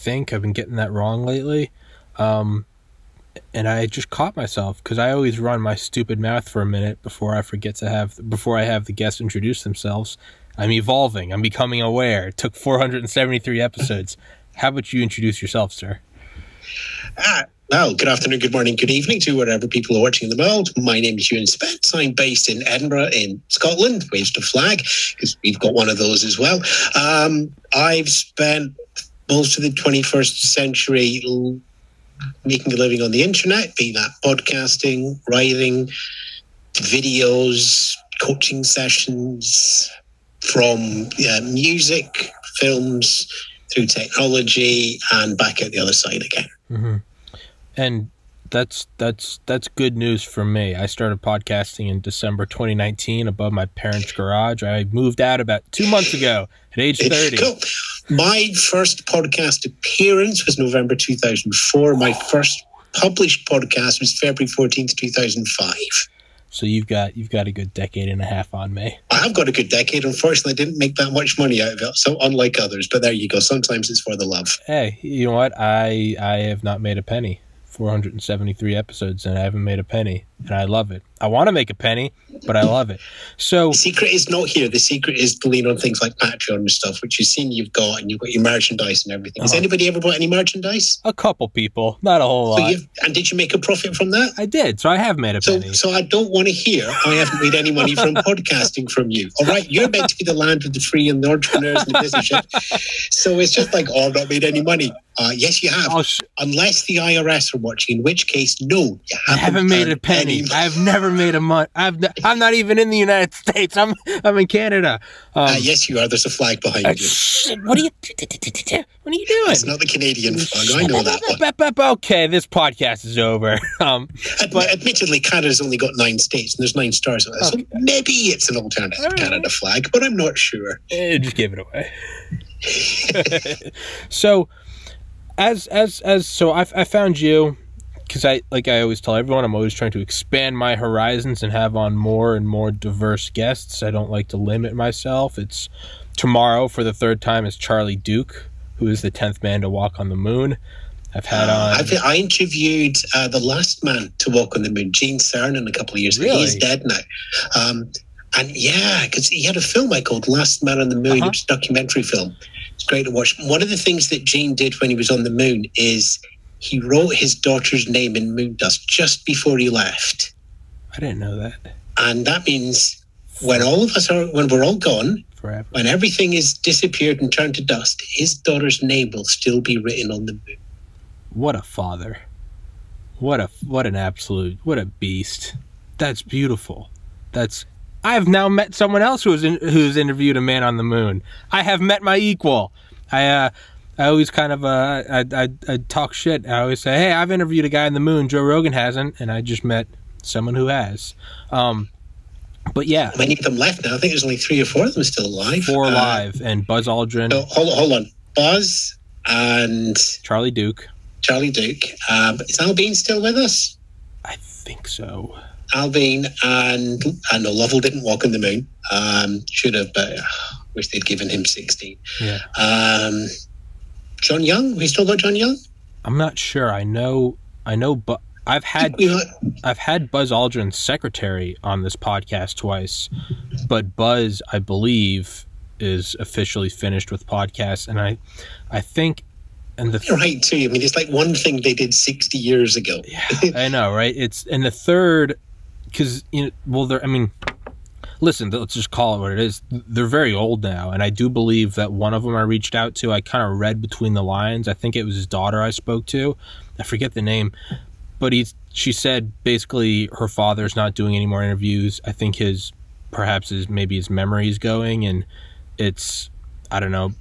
think. I've been getting that wrong lately. And I just caught myself because I always run my stupid mouth for a minute before I have the guests introduce themselves. I'm evolving. I'm becoming aware. It took 473 episodes. How about you introduce yourself, sir? Well, good afternoon, good morning, good evening to wherever people are watching in the world. My name is Ewan Spence. I'm based in Edinburgh in Scotland. Waves to flag, because we've got one of those as well. I've spent most of the 21st century making a living on the internet, be that podcasting, writing, videos, coaching sessions, from music, films, through technology, and back out the other side again. Mm-hmm. And that's good news for me. I started podcasting in December 2019 above my parents' garage. I moved out about 2 months ago at age 30. Cool. My first podcast appearance was November 2004. My first published podcast was February 14th, 2005. So you've got a good decade and a half on me. I have got a good decade. Unfortunately, I didn't make that much money out of it. So unlike others, but there you go. Sometimes it's for the love. Hey, you know what? I have not made a penny. 473 episodes and I haven't made a penny, and I love it. I want to make a penny, but I love it. So the secret is not here. The secret is to lean on things like Patreon and stuff, which you've seen you've got, and you've got your merchandise and everything. Has anybody ever bought any merchandise? A couple people, not a whole lot. And did you make a profit from that? I did, so I have made a penny. So I don't want to hear I haven't made any money from podcasting from you. All right, you're meant to be the land of the free and the entrepreneurs and the business shit. So it's just like, oh, I've not made any money. Yes, you have. Unless the IRS are watching, in which case, no, you haven't made a penny. I've never made a month. I'm not even in the United States. I'm in Canada. Yes, you are. There's a flag behind you. Shit, what are you doing? It's not the Canadian flag. I know that one. Okay, this podcast is over. But admittedly, Canada's only got 9 states, and there's 9 stars on it. So maybe it's an alternative Canada flag, but I'm not sure. Just give it away. So, so I found you. Because I always tell everyone, I'm always trying to expand my horizons and have on more and more diverse guests. I don't like to limit myself. It's tomorrow for the 3rd time is Charlie Duke, who is the 10th man to walk on the moon. I've had on. I interviewed the last man to walk on the moon, Gene Cernan, a couple of years ago. Really? He's dead now. And yeah, because he had a film I called Last Man on the Moon. It was a documentary film. It's great to watch. One of the things that Gene did when he was on the moon is he wrote his daughter's name in moon dust just before he left. I didn't know that. And that means when we're all gone, forever, when everything is disappeared and turned to dust, his daughter's name will still be written on the moon. What a father. What a beast. That's beautiful. I've now met someone else who's interviewed a man on the moon. I have met my equal. I always kind of I talk shit. I always say, hey, I've interviewed a guy on the moon. Joe Rogan hasn't, and I just met someone who has. But yeah, many of them left now. I think there's only 3 or 4 of them still alive. 4 alive, and Buzz Aldrin. No, hold on, Buzz and Charlie Duke. Is Albine still with us? I think so. Albine and no, Lovell didn't walk on the moon. Should have, but wish they'd given him 16. Yeah. John Young? We still got John Young? I'm not sure. I know, but I've had Buzz Aldrin's secretary on this podcast twice, but Buzz, I believe, is officially finished with podcasts, and I think. And you're right too. I mean, it's like one thing they did 60 years ago. Yeah, I know, right? It's and the third, because listen, let's just call it what it is. They're very old now, and I do believe that one of them I reached out to, I kind of read between the lines. I think it was his daughter I spoke to. I forget the name, but she said basically her father's not doing any more interviews. I think maybe his memory is going, and it's, I don't know,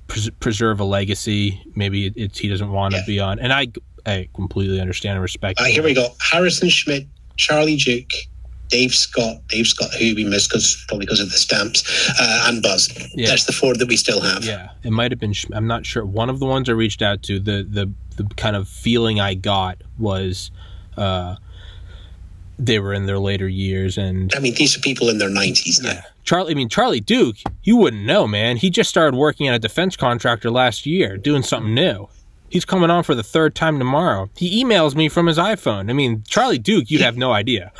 preserve a legacy. Maybe he doesn't want to be on, and I completely understand and respect. Here we go: Harrison Schmidt, Charlie Duke, Dave Scott, who we missed probably because of the stamps, and Buzz. Yeah. That's the 4 that we still have. Yeah, it might have been. I'm not sure. One of the ones I reached out to, the kind of feeling I got was they were in their later years, and I mean, these are people in their 90s now. Yeah. Charlie Duke, you wouldn't know, man. He just started working at a defense contractor last year, doing something new. He's coming on for the third time tomorrow. He emails me from his iPhone. I mean, Charlie Duke, you'd have no idea.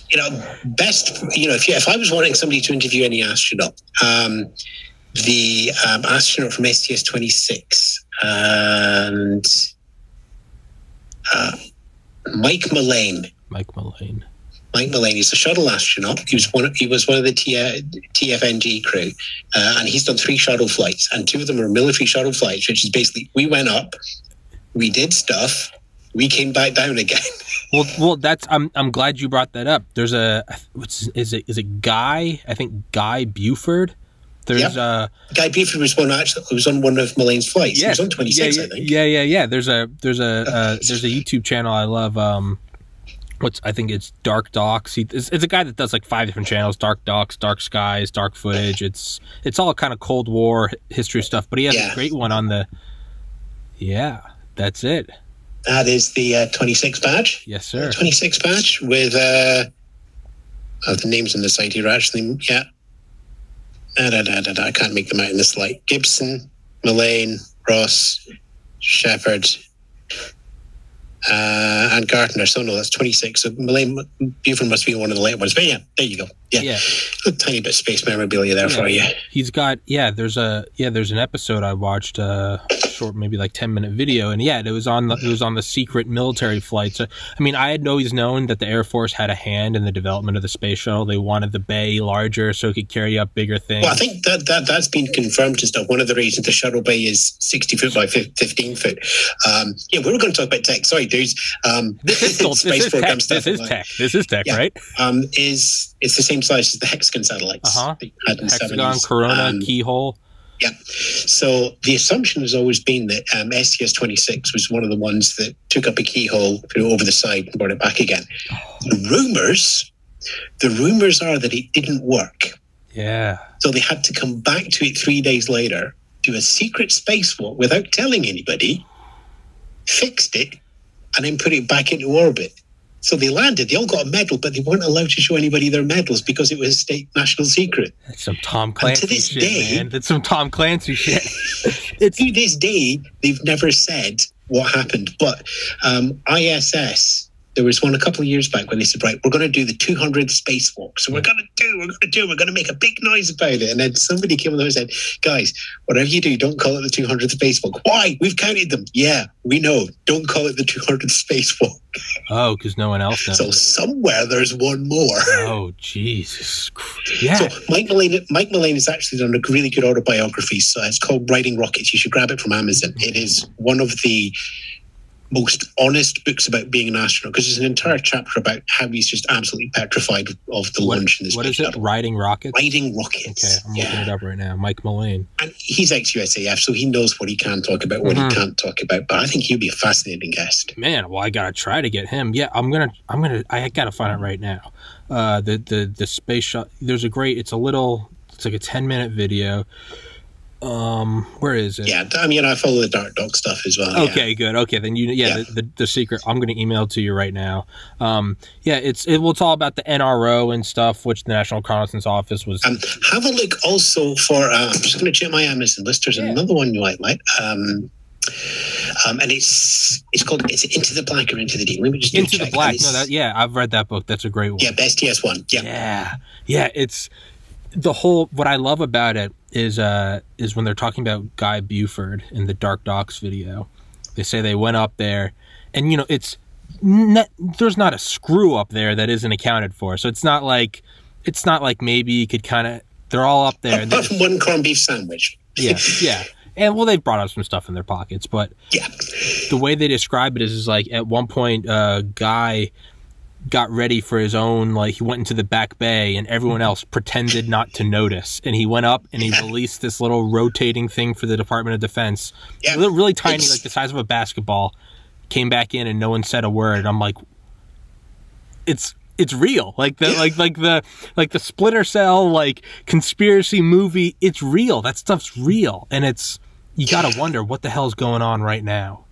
If I was wanting somebody to interview any astronaut, the astronaut from STS-26 and Mike Mullane. Mike Mullane is a shuttle astronaut. He was one of the TFNG crew, and he's done 3 shuttle flights, and 2 of them are military shuttle flights, which is basically we went up, we did stuff, we came back down again. Well, that's I'm glad you brought that up. There's is it Guy? I think Guy Buford. There's Guy Buford was on one of Mullane's flights. Yes. He was on 26, I think. Yeah. There's a YouTube channel I love. I think it's Dark Docs. It's a guy that does like 5 different channels: Dark Docs, Dark Skies, Dark Footage. It's all kind of Cold War history stuff. But he has a great one on the. Yeah, that's it. That is the 26 badge. Yes, sir. 26 badge with the names on the side here. Actually, yeah. I can't make them out in this light. Gibson, Mullane, Ross, Shepard, and Gardner. So no, that's 26. So Mullane, Buford must be one of the late ones. But yeah, there you go. Yeah. A tiny bit of space memorabilia there for you. He's got there's an episode I watched, short, maybe like 10-minute video, and it was on the secret military flights. I mean, I had always known that the Air Force had a hand in the development of the space shuttle. They wanted the bay larger so it could carry up bigger things. Well, I think that's been confirmed and stuff. One of the reasons the shuttle bay is 60 foot by 15 foot. We were going to talk about tech. Sorry, dudes. This is tech, right? It's the same size as the Hexagon satellites. Hexagon, Corona, Keyhole. Yeah. So the assumption has always been that STS-26 was one of the ones that took up a keyhole, threw it over the side, and brought it back again. The rumors are that it didn't work. Yeah. So they had to come back to it 3 days later, do a secret spacewalk without telling anybody, fixed it, and then put it back into orbit. So they landed. They all got a medal, but they weren't allowed to show anybody their medals because it was a state national secret. That's some Tom Clancy to this shit, day, man. That's some Tom Clancy shit. To this day, they've never said what happened. But ISS, there was one a couple of years back when they said, right, we're going to do the 200th spacewalk. So we're going to make a big noise about it. And then somebody came along and said, guys, whatever you do, don't call it the 200th spacewalk. Why? We've counted them. Yeah, we know. Don't call it the 200th spacewalk. Oh, because no one else knows. So somewhere there's one more. Oh, Jesus. Yeah. So Mike Mullane has actually done a really good autobiography. So it's called Riding Rockets. You should grab it from Amazon. It is one of the most honest books about being an astronaut, because there's an entire chapter about how he's just absolutely petrified of the launch in this. What is it? Riding Rockets? Riding Rockets. Okay, I'm looking it up right now. Mike Mullane. And he's ex-USAF, so he knows what he can talk about, what he can't talk about. But I think he'll be a fascinating guest. Man, well, I gotta try to get him. Yeah, I gotta find it right now. The space shot. There's a great. It's like a 10-minute video. Where is it? Yeah, I mean, I follow the Dark Dog stuff as well. Okay, good. Okay, then the secret. I'm going to email it to you right now. It's all about the NRO and stuff, which the National Reconnaissance Office was. Have a look also for. I'm just going to check my Amazon list. There's another one you might like. And it's called Into the Black or Into the Deep. Let me just Into the Black. No, I've read that book. That's a great one. Yeah, best TS one. Yeah. It's the whole. What I love about it is when they're talking about Guy Buford in the Dark Docs video. They say they went up there, and there's not a screw up there that isn't accounted for. So it's not like maybe you could kind of. They're all up there. Apart from one corned beef sandwich. Yeah. And well, they've brought up some stuff in their pockets, but the way they describe it is like at one point, Guy got ready for his own, like he went into the back bay and everyone else pretended not to notice, and he went up and he released this little rotating thing for the Department of Defense, really tiny, like the size of a basketball, came back in and no one said a word. I'm like, it's real, like the Splinter Cell like conspiracy movie. It's real. That stuff's real, and you gotta wonder what the hell's going on right now.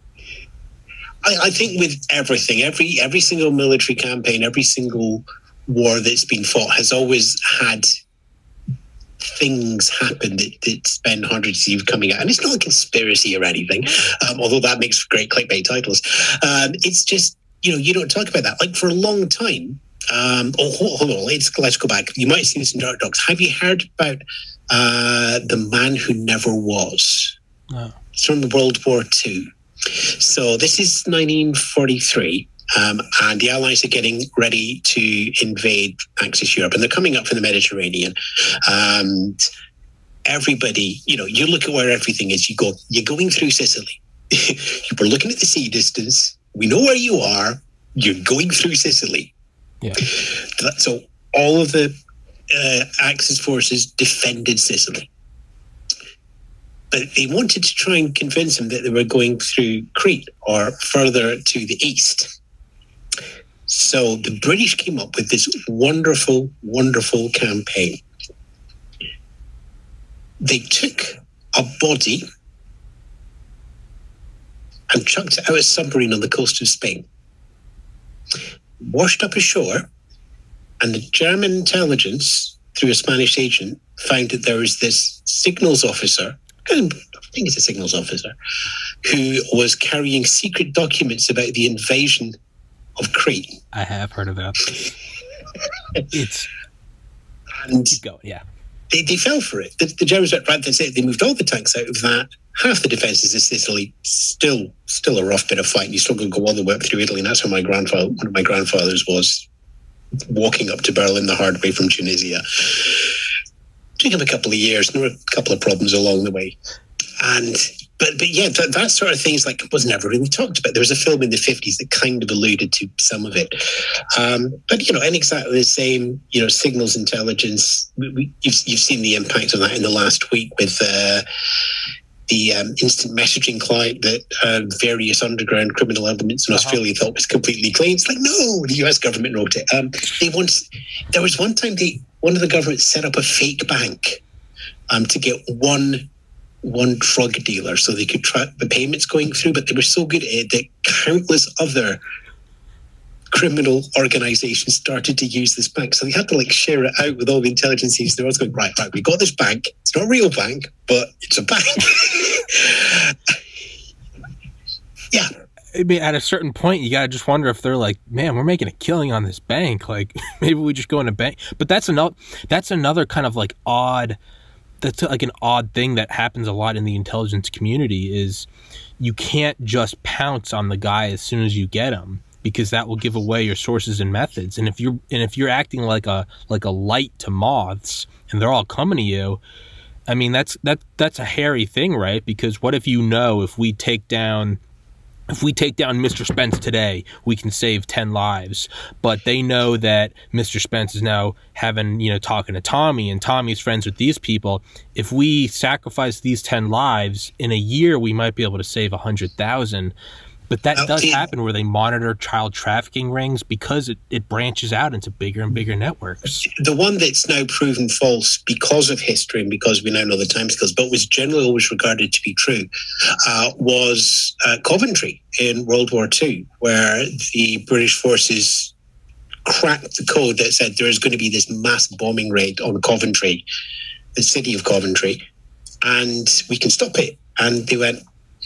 I think with everything, every single military campaign, every single war that's been fought has always had things happen that spend hundreds of years coming out. And it's not a conspiracy or anything, although that makes for great clickbait titles. It's just, you don't talk about that. Like for a long time, hold on, let's go back. You might have seen this in Dark Docs. Have you heard about The Man Who Never Was? No. It's from World War II. So this is 1943. And the Allies are getting ready to invade Axis Europe, and they're coming up from the Mediterranean. And everybody, you look at where everything is. You're going through Sicily. We're looking at the sea distance. We know where you are. You're going through Sicily. Yeah. So all of the Axis forces defended Sicily. But they wanted to try and convince them that they were going through Crete or further to the east. So the British came up with this wonderful, wonderful campaign. They took a body and chucked it out a submarine on the coast of Spain, washed up ashore, and the German intelligence, through a Spanish agent, found that there was this signals officer, I think it's a signals officer, who was carrying secret documents about the invasion of Crete. I have heard of that. And keep going, yeah. They fell for it. The Germans went right. They moved all the tanks out of that. Half the defences of Sicily, still a rough bit of fighting. You still got to go all the way up through Italy, and that's where one of my grandfathers was, walking up to Berlin the hard way from Tunisia. Took him a couple of years. There were a couple of problems along the way, But yeah, that sort of thing is was never really talked about. There was a film in the 50s that kind of alluded to some of it. But, in exactly the same, signals intelligence, you've seen the impact of that in the last week with the instant messaging client that various underground criminal elements in Australia thought was completely clean. It's like, no, the US government wrote it. There was one time one of the governments set up a fake bank to get one drug dealer so they could track the payments going through, but they were so good at it that countless other criminal organizations started to use this bank. So they had to share it out with all the intelligence agencies. They were going, right, we got this bank. It's not a real bank, but it's a bank. Yeah. I mean, at a certain point, you got to just wonder if they're like, man, we're making a killing on this bank. Maybe we just go in a bank. But that's another kind of odd, that's an odd thing that happens a lot in the intelligence community is you can't just pounce on the guy as soon as you get him, because that will give away your sources and methods. And if you're acting like a light to moths and they're all coming to you, I mean, that's a hairy thing, right? Because what if if we take down Mr. Spence today, we can save 10 lives. But they know that Mr. Spence is now talking to Tommy, and Tommy's friends with these people. If we sacrifice these 10 lives, in a year, we might be able to save 100,000. But that does happen where they monitor child trafficking rings because it branches out into bigger and bigger networks. The one that's now proven false because of history and because we now know the timescales, but was generally always regarded to be true, was Coventry in World War II, where the British forces cracked the code that said there is going to be this mass bombing raid on Coventry, the city of Coventry, and we can stop it. And they went,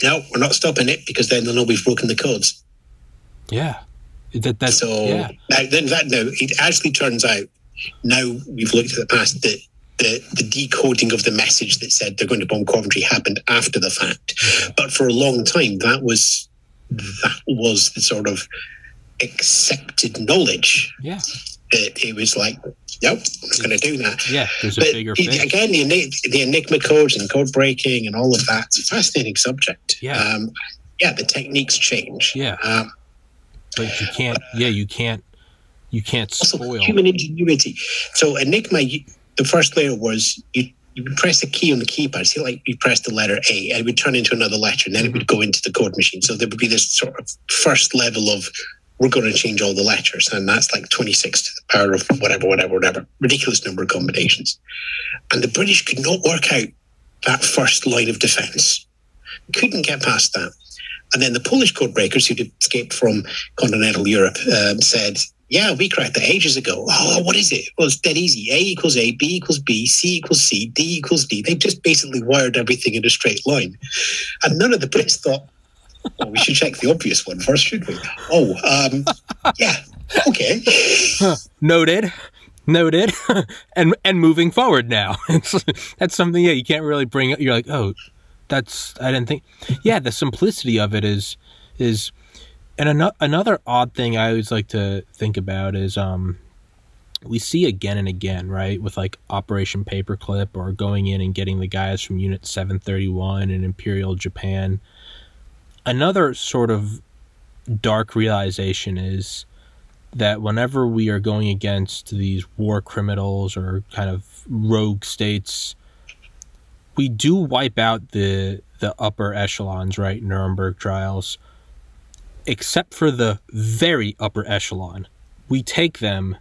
no, we're not stopping it, because then they'll know we've broken the codes. Yeah. Now it actually turns out, now we've looked at the past, that the decoding of the message that said they're going to bomb Coventry happened after the fact. But for a long time, that was the sort of accepted knowledge. Yeah. That it was like, nope, I'm going to do that. Yeah, there's a bigger fish. Again, the Enigma codes and code breaking and all of that, it's a fascinating subject. Yeah. The techniques change. Yeah. But you can't spoil. Also, human ingenuity. So Enigma, the first layer was you would press a key on the keypad. See, you press the letter A, and it would turn into another letter, and then it would go into the code machine. So there would be this sort of first level of, we're going to change all the letters, and that's 26 to the power of whatever, ridiculous number of combinations. And the British could not work out that first line of defense. Couldn't get past that. And then the Polish code breakers, who'd escaped from continental Europe, said, Yeah, we cracked that ages ago. Oh, what is it? Well, it's dead easy. A equals A, B equals B, C equals C, D equals D. They just basically wired everything in a straight line. And none of the Brits thought, well, we should check the obvious one first, should we? Oh, yeah, okay. Noted. and moving forward now. That's something, yeah, you can't really bring up. You're like, oh, I didn't think. Yeah, the simplicity of it is. And another odd thing I always like to think about is we see again and again, right, with like Operation Paperclip or going in and getting the guys from Unit 731 in Imperial Japan. Another sort of dark realization is that whenever we are going against these war criminals or kind of rogue states, we do wipe out the upper echelons, right, Nuremberg trials. Except for the very upper echelon, we take them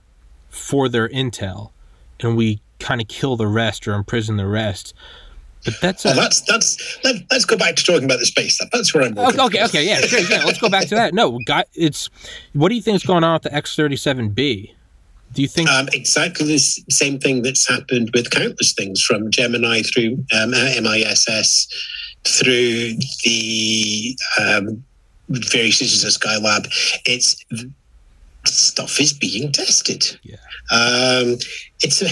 for their intel, and we kind of kill the rest or imprison the rest. But let's go back to talking about the space stuff. That's where I'm working. Okay, yeah, sure, yeah. Let's go back to that. No, what do you think is going on with the X-37B? Do you think exactly the same thing that's happened with countless things, from Gemini through MISS through the various stages of Skylab? It's stuff is being tested. Yeah. It's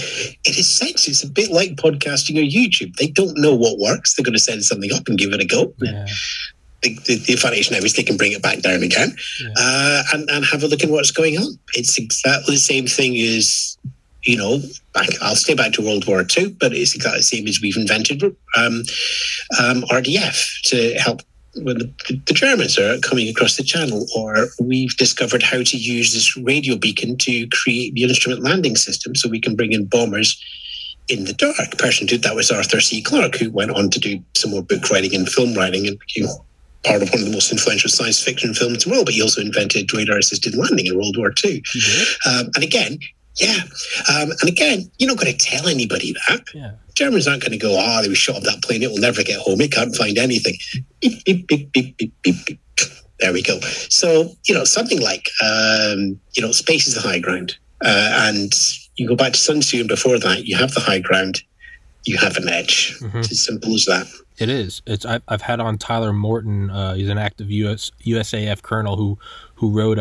a bit like podcasting or YouTube. They don't know what works. They're going to send something up and give it a go. Yeah. The advantage now is they can bring it back down again, and have a look at what's going on. It's exactly the same thing as, I'll stay back to World War II, but it's exactly the same as we've invented RDF to help when the Germans are coming across the channel, or we've discovered how to use this radio beacon to create the instrument landing system so we can bring in bombers in the dark. The person who did that was Arthur C. Clarke, who went on to do some more book writing and film writing and became part of one of the most influential science fiction films in the world, but he also invented radar-assisted landing in World War II. And again, you're not going to tell anybody that. Yeah. Germans aren't going to go, they were shot of that plane, it will never get home, it can't find anything. Beep, beep, beep, beep, beep, beep, beep. There we go. So, something like, space is the high ground. And you go back to Sun Tzu, and before that, you have the high ground, you have an edge. Mm-hmm. It's as simple as that. It is. I've had on Tyler Morton. He's an active USAF colonel who wrote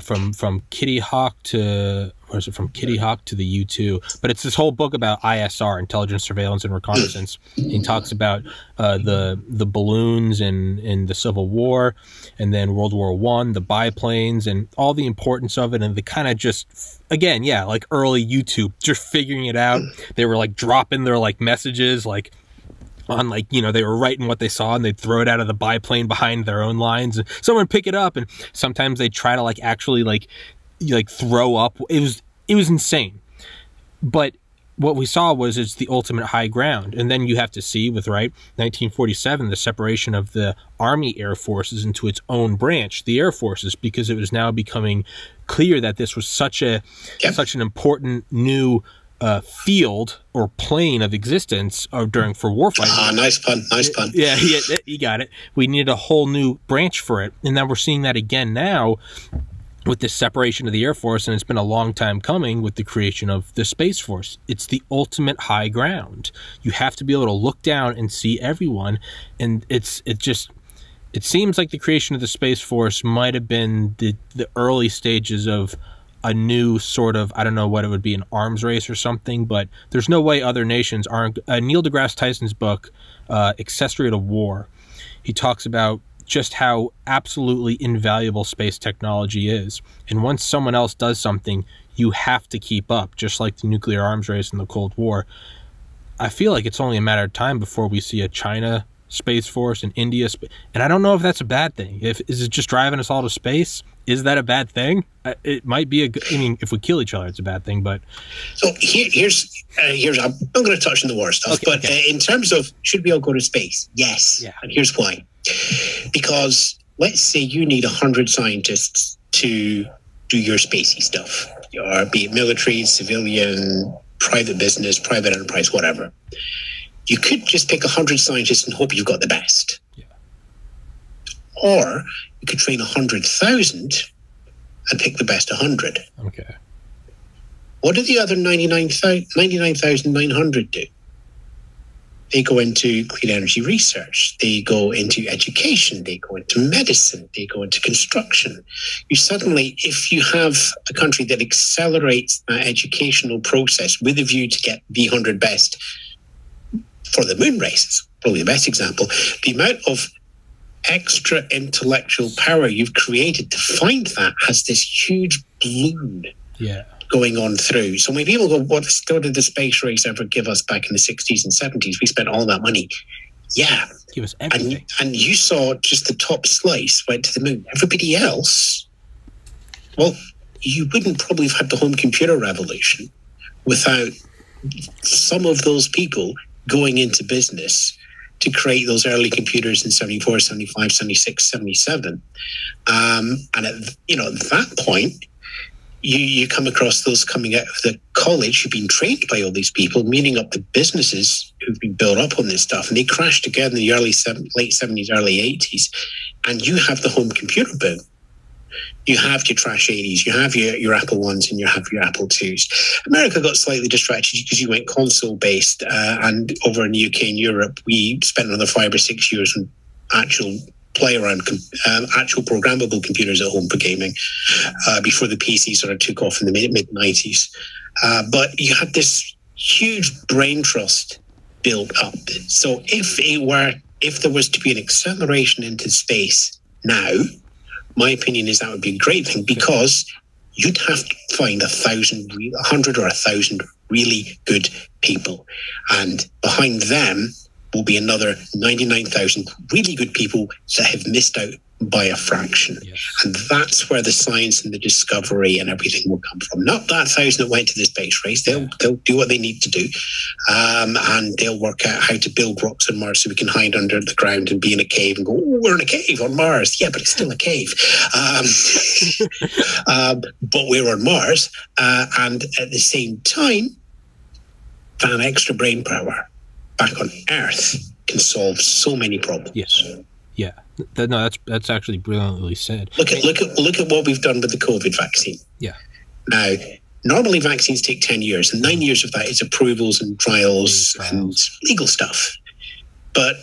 from Kitty Hawk to the U2, but it's this whole book about ISR, intelligence, surveillance, and reconnaissance. He talks about the balloons in the Civil War, and then World War I, the biplanes, and all the importance of it, and the kind of just, again, yeah, like early YouTube, just figuring it out. They were like dropping their like messages, like on they were writing what they saw, and they'd throw it out of the biplane behind their own lines, and someone pick it up, and sometimes they try to actually throw up. It was insane. But what we saw was it's the ultimate high ground. And then you have to see with 1947, the separation of the Army Air Forces into its own branch, the Air Forces, because it was now becoming clear that this was such an important new field or plane of existence for warfighting. Nice pun. Yeah, you got it. We needed a whole new branch for it. And then we're seeing that again now with this separation of the Air Force, and it's been a long time coming with the creation of the Space Force. It's the ultimate high ground. You have to be able to look down and see everyone, and it seems like the creation of the Space Force might have been the early stages of a new sort of, I don't know what it would be, an arms race or something, but there's no way other nations aren't. Neil deGrasse Tyson's book, Accessory to War, he talks about just how absolutely invaluable space technology is. And once someone else does something, you have to keep up, just like the nuclear arms race in the Cold War. I feel like it's only a matter of time before we see a China Space Force and India. And I don't know if that's a bad thing. Is it just driving us all to space? Is that a bad thing? It might be if we kill each other, it's a bad thing. But so here's I'm not going to touch on the war stuff, okay. In terms of should we all go to space? Yes. Yeah. And here's why. Because let's say you need 100 scientists to do your spacey stuff, or be it military, civilian, private business, private enterprise, whatever. You could just pick 100 scientists and hope you've got the best. Yeah. Or you could train 100,000 and pick the best 100. Okay. What do the other 99,900 do? They go into clean energy research. They go into education. They go into medicine. They go into construction. You suddenly, if you have a country that accelerates that educational process with a view to get the 100 best for the moon races, probably the best example, the amount of extra intellectual power you've created to find that has this huge balloon. Yeah. Going on through. So when people go, what did the space race ever give us back in the 60s and 70s? We spent all that money. Yeah. Give us everything. And you saw just the top slice went to the moon. Everybody else, well, you wouldn't probably have had the home computer revolution without some of those people going into business to create those early computers in 74, 75, 76, 77. And at that point, you come across those coming out of the college who've been trained by all these people, meeting up the businesses who've been built up on this stuff, and they crash together in the late 70s, early 80s, and you have the home computer boom. You have your trash 80s, you have your Apple Ones, and you have your Apple IIs. America got slightly distracted because you went console-based, and over in the UK and Europe, we spent another 5 or 6 years on actual play around actual programmable computers at home for gaming before the PC sort of took off in the mid-90s. But you had this huge brain trust built up. So if there was to be an acceleration into space now, my opinion is that would be a great thing, because you'd have to find 100 or 1,000 really good people. And behind them will be another 99,000 really good people that have missed out by a fraction. Yes. And that's where the science and the discovery and everything will come from. Not that 1,000 that went to the space race. They'll do what they need to do. And they'll work out how to build rocks on Mars so we can hide under the ground and be in a cave and go, oh, we're in a cave on Mars. Yeah, but it's still a cave. But we're on Mars. And at the same time, that extra brain power back on Earth can solve so many problems. Yes. Yeah. That's actually brilliantly said. Look at what we've done with the COVID vaccine. Yeah. Now, normally vaccines take 10 years, and 9 years of that is approvals and trials and legal stuff. But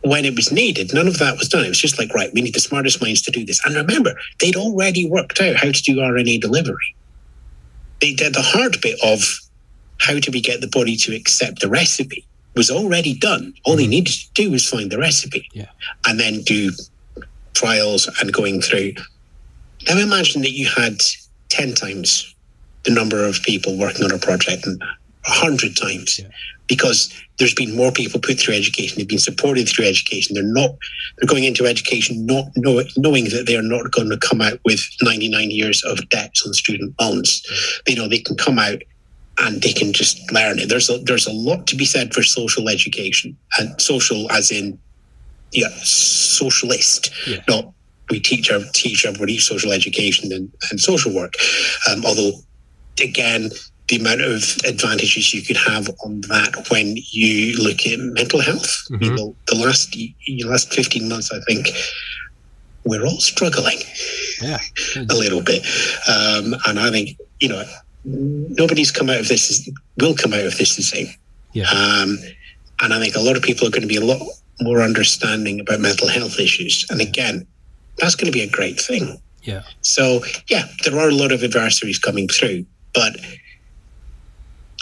when it was needed, none of that was done. It was just like, right, we need the smartest minds to do this. And remember, they'd already worked out how to do RNA delivery. They did the hard bit of how do we get the body to accept the recipe was already done. All they needed to do was find the recipe and then do trials and going through. Now imagine that you had 10 times the number of people working on a project and 100 times because there's been more people put through education. They've been supported through education. They're going into education not knowing that they are not going to come out with 99 years of debts on student loans. They know they can come out and they can just learn it. There's a lot to be said for social education, and social as in, socialist. Yeah. Not we teach everybody social education and social work. Although, again, the amount of advantages you could have on that when you look at mental health. Mm-hmm. The last 15 months, I think, we're all struggling a little bit. And I think, nobody's will come out of this the same. Yeah. And I think a lot of people are going to be a lot more understanding about mental health issues. And again, that's going to be a great thing. Yeah. So, there are a lot of adversaries coming through, but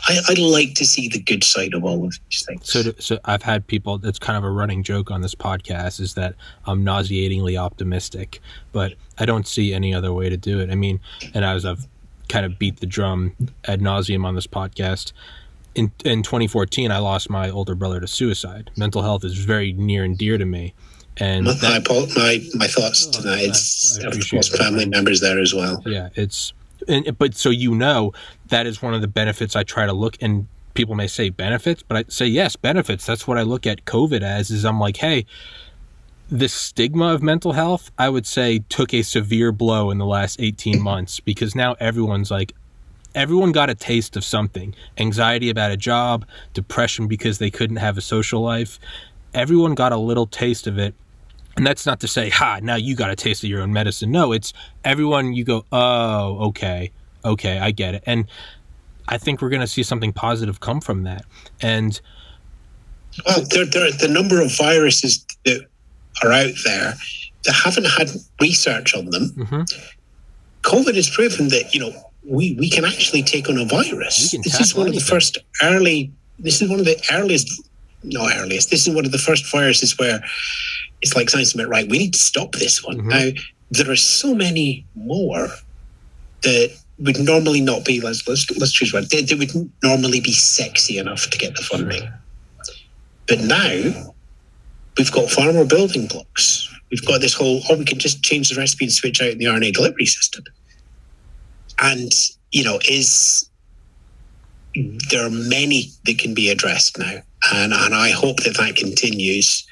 I like to see the good side of all of these things. So I've had people, that's kind of a running joke on this podcast, is that I'm nauseatingly optimistic, but I don't see any other way to do it. I mean, and I've kind of beat the drum ad nauseum on this podcast. In 2014, I lost my older brother to suicide. Mental health is very near and dear to me. And my thoughts to that. It's of course family members there as well. Yeah, but so that is one of the benefits I try to look, and people may say benefits, but I say yes, benefits. That's what I look at COVID as, is I'm like, hey, the stigma of mental health, I would say, took a severe blow in the last 18 months, because now everyone got a taste of something. Anxiety about a job, depression because they couldn't have a social life. Everyone got a little taste of it. And that's not to say, now you got a taste of your own medicine. No, it's everyone, you go, oh, okay, I get it. And I think we're going to see something positive come from that. And well, the number of viruses that are out there that haven't had research on them. Mm-hmm. COVID has proven that, we can actually take on a virus. This is one of the first this is one of the first viruses where it's like science admit, right, we need to stop this one. Mm-hmm. Now, there are so many more that would normally not be, let's choose one, they would normally be sexy enough to get the funding. But now, we've got far more building blocks. We've got this whole, we can just change the recipe and switch out the RNA delivery system. And, there are many that can be addressed now. And I hope that continues.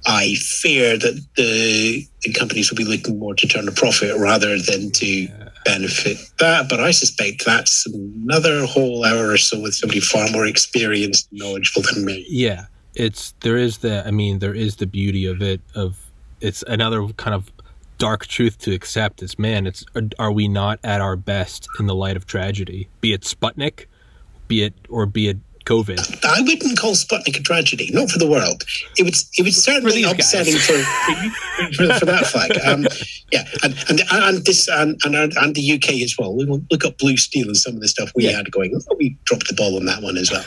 I fear that the companies will be looking more to turn a profit rather than to benefit that. But I suspect that's another whole hour or so with somebody far more experienced and knowledgeable than me. Yeah, there is the beauty of it. It's another kind of dark truth to accept is, are we not at our best in the light of tragedy? Be it Sputnik, be it COVID. I wouldn't call Sputnik a tragedy, not for the world. It would certainly be upsetting for that flag. And the UK as well. We will look up Blue Steel and some of the stuff we had going. We dropped the ball on that one as well.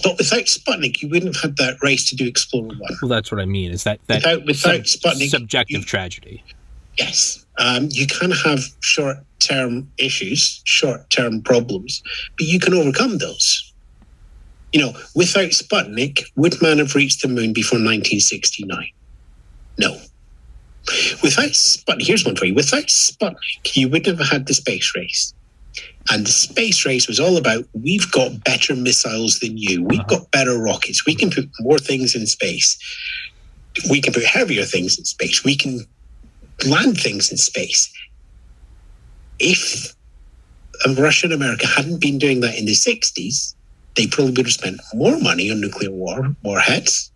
But without Sputnik, you wouldn't have had that race to do Explorer 1. Well, that's what I mean. Is that without Sputnik, subjective tragedy? Yes. You can have short-term issues, short-term problems, but you can overcome those. Without Sputnik, would man have reached the moon before 1969? No. Without Sputnik, here's one for you. Without Sputnik, you wouldn't have had the space race. And the space race was all about, we've got better missiles than you. We've got better rockets. We can put more things in space. We can put heavier things in space. We can land things in space. If Russia and America hadn't been doing that in the 60s, they probably would have spent more money on nuclear warheads,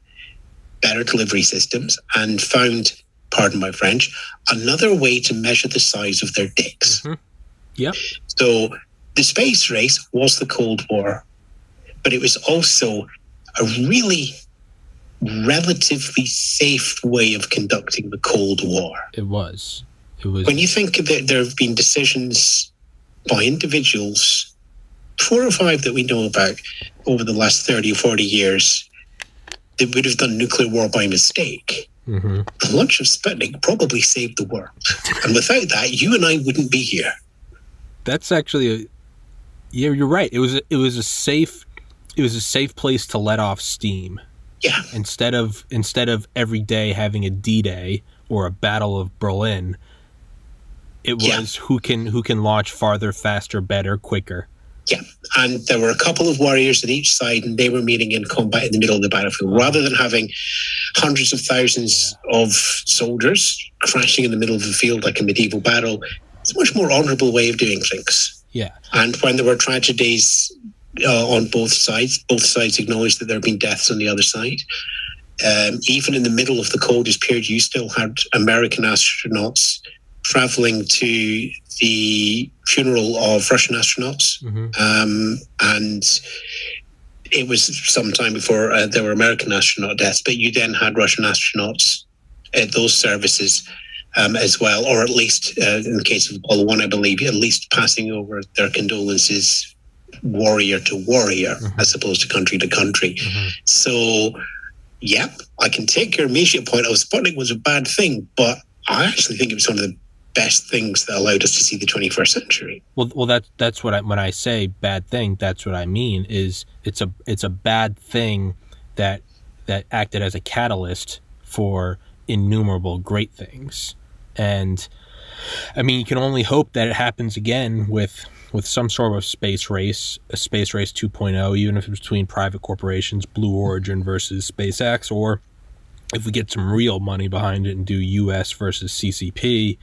better delivery systems, and found, pardon my French, another way to measure the size of their dicks. Mm-hmm. Yep. So the space race was the Cold War, but it was also a really relatively safe way of conducting the Cold War. It was. When you think that there have been decisions by individuals, 4 or 5 that we know about over the last 30 or 40 years, that would have done nuclear war by mistake. Mm-hmm. The launch of Sputnik probably saved the world. And without that, you and I wouldn't be here. That's actually you're right. It was a safe place to let off steam. Yeah. Instead of every day having a D-Day or a Battle of Berlin, it was who can launch farther, faster, better, quicker. Yeah, and there were a couple of warriors at each side, and they were meeting in combat in the middle of the battlefield. Rather than having hundreds of thousands of soldiers crashing in the middle of the field like a medieval battle, it's a much more honourable way of doing things. Yeah. And when there were tragedies on both sides acknowledged that there had been deaths on the other side. Even in the middle of the coldest period, you still had American astronauts traveling to the funeral of Russian astronauts. Mm-hmm. And it was some time before there were American astronaut deaths, but you then had Russian astronauts at those services as well, or at least in the case of Apollo 1, I believe, at least passing over their condolences warrior to warrior, mm-hmm. as opposed to country to country. Mm-hmm. So, yep, I can take your immediate point. Sputnik was a bad thing, but I actually think it was one of the best things that allowed us to see the 21st century. Well, that's what when I say bad thing, that's what I mean. Is it's a bad thing that acted as a catalyst for innumerable great things, and I mean, you can only hope that it happens again with some sort of space race, a space race 2.0, even if it's between private corporations, Blue Origin versus SpaceX, or if we get some real money behind it and do US versus CCP,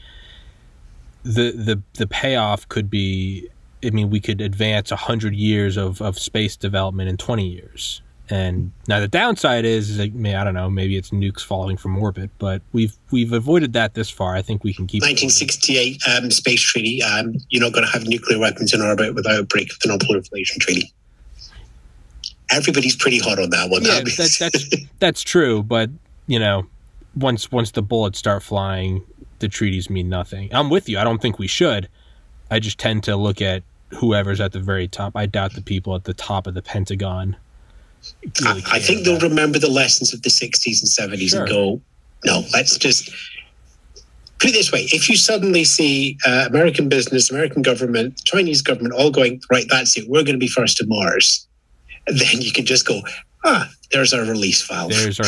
the payoff could be, I mean, we could advance 100 years of space development in 20 years. And now the downside is like, I don't know, maybe it's nukes falling from orbit, but we've avoided that this far. I think we can keep 1968 space treaty. You're not going to have nuclear weapons in orbit without a break of the non-proliferation treaty. Everybody's pretty hot on that one. Yeah, that's true, but you know, once the bullets start flying, the treaties mean nothing. I'm with you. I don't think we should. I just tend to look at whoever's at the very top. I doubt the people at the top of the Pentagon really I think they'll remember the lessons of the 60s and 70s and go, no, let's just put it this way. If you suddenly see American business, American government, Chinese government all going, right, that's it, we're going to be first to Mars, then you can just go, there's our release valve. There's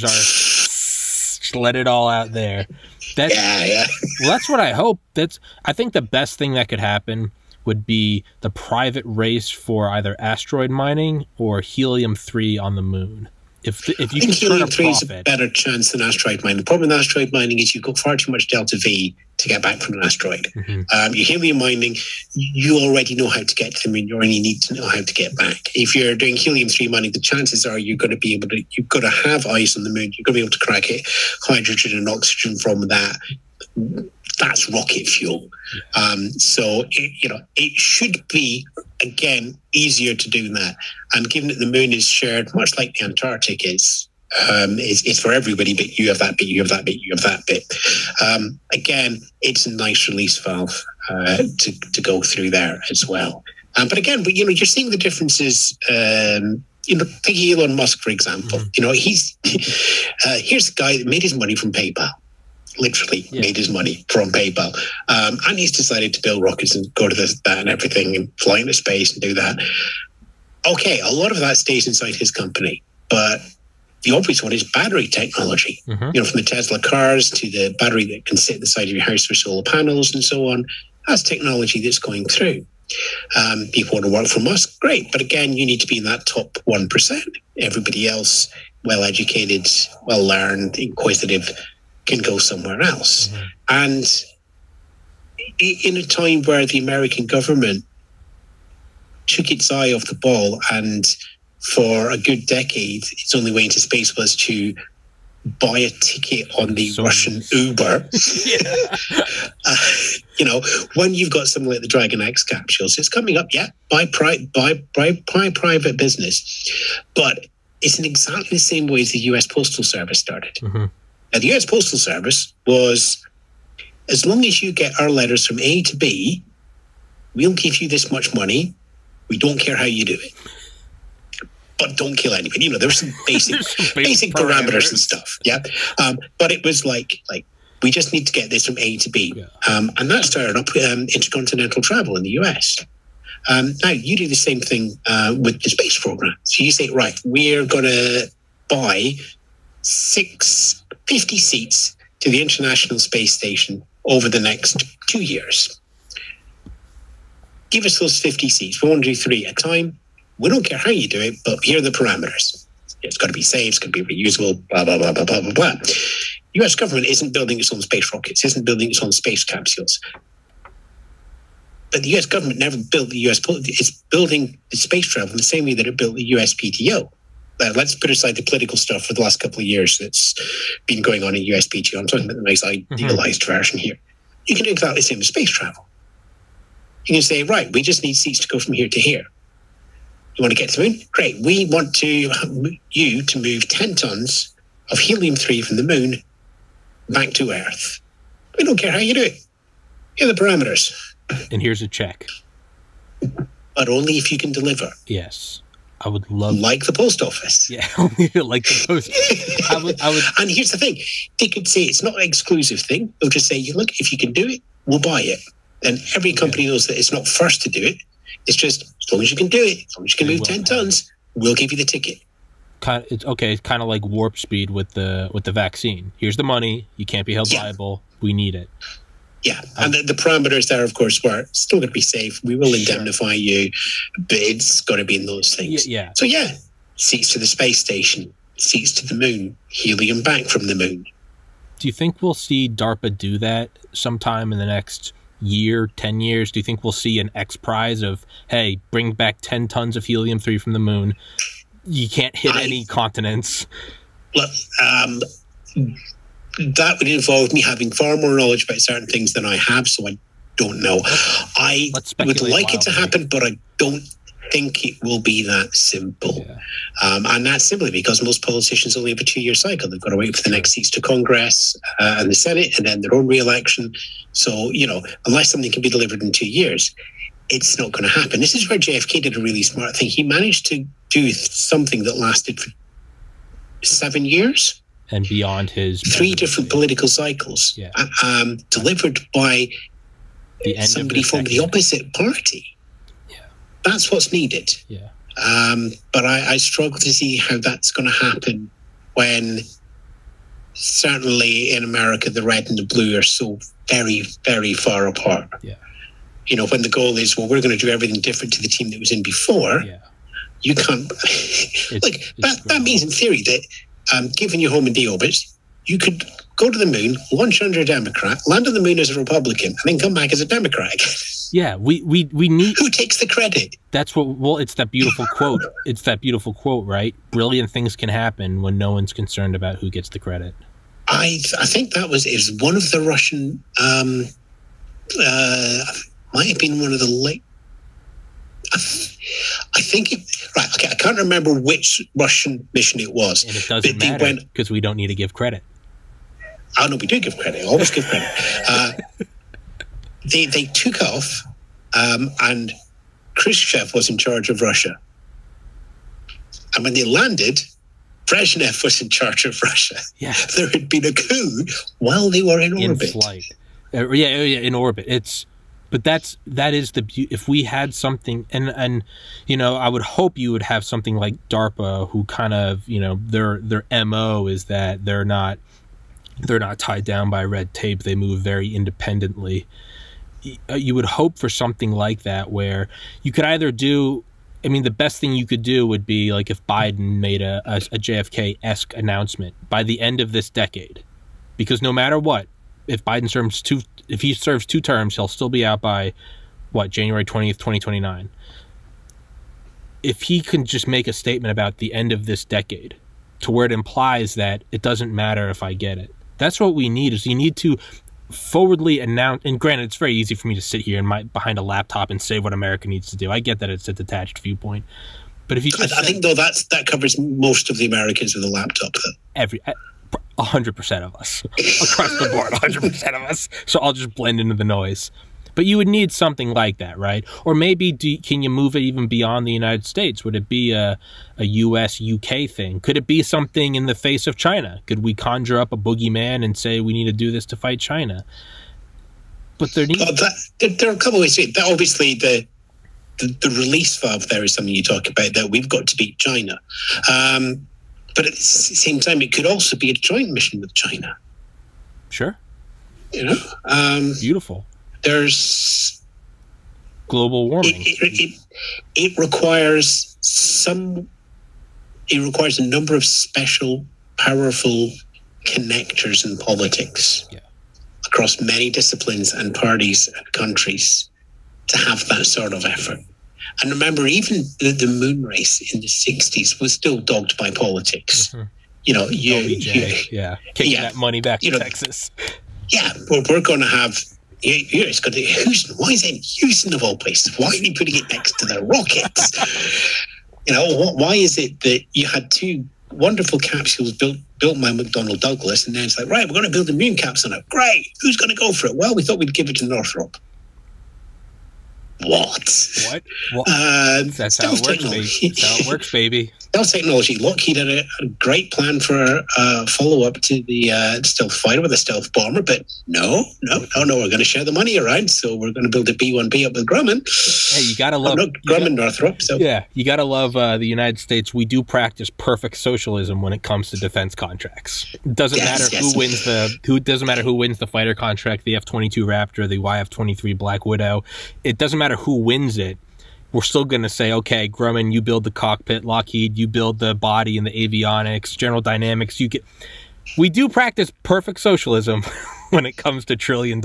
our let it all out there. Yeah. Well, that's what I hope. I think the best thing that could happen would be the private race for either asteroid mining or helium-3 on the moon. If you can turn a profit, helium-3 is a better chance than asteroid mining. The problem with asteroid mining is you've got far too much delta V to get back from an asteroid. Mm-hmm. Your helium mining, you already know how to get to the moon. You only need to know how to get back. If you're doing helium-3 mining, the chances are you've got to have ice on the moon. You're going to be able to crack it, hydrogen and oxygen from that. That's rocket fuel. So it should be, again, easier to do that. And given that the moon is shared, much like the Antarctic is, it's for everybody, but you have that bit, you have that bit, you have that bit. Again, it's a nice release valve to go through there as well. But again, you're seeing the differences. Take Elon Musk, for example. He's here's a guy that made his money from PayPal. Literally made his money from PayPal. And he's decided to build rockets and go to that and everything and fly into space and do that. Okay, a lot of that stays inside his company. But the obvious one is battery technology. Mm-hmm. From the Tesla cars to the battery that can sit at the side of your house for solar panels and so on. That's technology that's going through. People want to work for Musk, great. But again, you need to be in that top 1%. Everybody else, well-educated, well-learned, inquisitive, can go somewhere else. Mm-hmm. And in a time where the American government took its eye off the ball and for a good decade, its only way into space was to buy a ticket on the Russian Uber. When you've got something like the Dragon X capsules, it's coming up, by private business. But it's in exactly the same way as the US Postal Service started. Mm-hmm. Now, the US Postal Service was, as long as you get our letters from A to B, we'll give you this much money. We don't care how you do it. But don't kill anybody. There's some basic parameters and stuff. Yeah. But it was like we just need to get this from A to B. Yeah. And that started up intercontinental travel in the US. Now, you do the same thing with the space program. So you say, right, we're going to buy 50 seats to the International Space Station over the next 2 years. Give us those 50 seats. We want to do 3 at a time. We don't care how you do it, but here are the parameters. It's got to be safe, it's got to be reusable, blah, blah, blah, blah, blah, blah, blah. The US government isn't building its own space rockets, isn't building its own space capsules. But the US government never built the US, it's building the space travel in the same way that it built the USPTO. Let's put aside the political stuff for the last couple of years that's been going on in USPTO. I'm talking about the nice idealized version here. You can do exactly the same with space travel. You can say, right, we just need seats to go from here to here. You want to get to the moon? Great. We want you to move 10 tons of helium-3 from the moon back to Earth. We don't care how you do it. Here are the parameters. And here's a check. But only if you can deliver. Yes. I would love... Like the post office. Yeah, like the post office. I would... And here's the thing. They could say it's not an exclusive thing. They'll just say, look, if you can do it, we'll buy it. And every company knows that it's not first to do it. It's just, as long as you can do it, as long as you can move 10 tons, we'll give you the ticket. It's kind of like warp speed with the vaccine. Here's the money. You can't be held liable. We need it. Yeah, and the parameters there, of course, were still going to be safe. We will indemnify you, but it's got to be in those things. Yeah. So, seats to the space station, seats to the moon, helium back from the moon. Do you think we'll see DARPA do that sometime in the next year, 10 years? Do you think we'll see an X prize of, hey, bring back 10 tons of helium-3 from the moon, you can't hit any continents. Look, that would involve me having far more knowledge about certain things than I have, so I don't know. I would like it to happen, but I don't think it will be that simple. Yeah. And that's simply because most politicians only have a 2-year cycle. They've got to wait for the next seats to Congress and the Senate, and then their own re-election. So, unless something can be delivered in 2 years, it's not going to happen. This is where JFK did a really smart thing. He managed to do something that lasted for 7 years. And beyond his 3 different political cycles, delivered by somebody from the opposite party. Yeah. That's what's needed. Yeah. But I struggle to see how that's going to happen when, certainly in America, the red and the blue are so very, very far apart. Yeah. When the goal is, well, we're going to do everything different to the team that was in before. Yeah. You can't. That means in theory that, given your home in deorbit, you could go to the moon, launch under a Democrat, land on the moon as a Republican, and then come back as a Democrat again. Yeah, we need... Who takes the credit? That's what... Well, it's that beautiful quote. It's that beautiful quote, right? Brilliant things can happen when no one's concerned about who gets the credit. I think that is one of the Russian... might have been one of the late... I think it... Right, okay, I can't remember which Russian mission it was. And it doesn't matter, because we don't need to give credit. Oh, no, we do give credit. Always give credit. They took off, and Khrushchev was in charge of Russia. And when they landed, Brezhnev was in charge of Russia. Yeah. There had been a coup while they were in orbit. In flight. In orbit. But that is the beauty. If we had something, and I would hope you would have something like DARPA, who kind of, their MO is that they're not tied down by red tape. They move very independently. You would hope for something like that, where you could either do, the best thing you could do would be like if Biden made a JFK-esque announcement by the end of this decade, because no matter what, if Biden serves 2 terms, he'll still be out by January 20th, 2029. If he can just make a statement about the end of this decade, to where it implies that it doesn't matter if I get it. That's what we need. Is you need to forwardly announce, and granted, it's very easy for me to sit here and behind a laptop and say what America needs to do. I get that it's a detached viewpoint, but if you, I think though that covers most of the Americans with a laptop. Though 100% of us across the board, 100% of us. So I'll just blend into the noise. But you would need something like that, right? Or maybe can you move it even beyond the United States? Would it be a US-UK thing? Could it be something in the face of China? Could we conjure up a boogeyman and say we need to do this to fight China? But there are a couple of ways to it. Obviously, the release valve there is something you talk about, that we've got to beat China. But at the same time, it could also be a joint mission with China. Sure. Beautiful. There's global warming. It requires a number of special, powerful connectors in politics across many disciplines and parties and countries to have that sort of effort. And remember, even the moon race in the 60s was still dogged by politics. Mm-hmm. Kicking that money back to Texas. Yeah, we're going to have... it's going to be Houston. Why is it in Houston of all places? Why are you putting it next to the rockets? Why is it that you had 2 wonderful capsules built by McDonnell Douglas, and then it's like, right, we're going to build a moon capsule now. Great. Who's going to go for it? Well, we thought we'd give it to Northrop. What? That's how it works, baby. That's how it works, baby. Stealth technology. Lockheed had a great plan for a follow-up to the stealth fighter with a stealth bomber, but no, we're going to share the money around, so we're going to build a B-1B up with Grumman. Hey, you got to love... Grumman Northrop. So. Yeah, you got to love the United States. We do practice perfect socialism when it comes to defense contracts. It doesn't matter who wins the fighter contract, the F-22 Raptor, the YF-23 Black Widow. It doesn't matter who wins it. We're still going to say, okay, Grumman, you build the cockpit. Lockheed, you build the body and the avionics. General Dynamics, we do practice perfect socialism when it comes to $1 trillion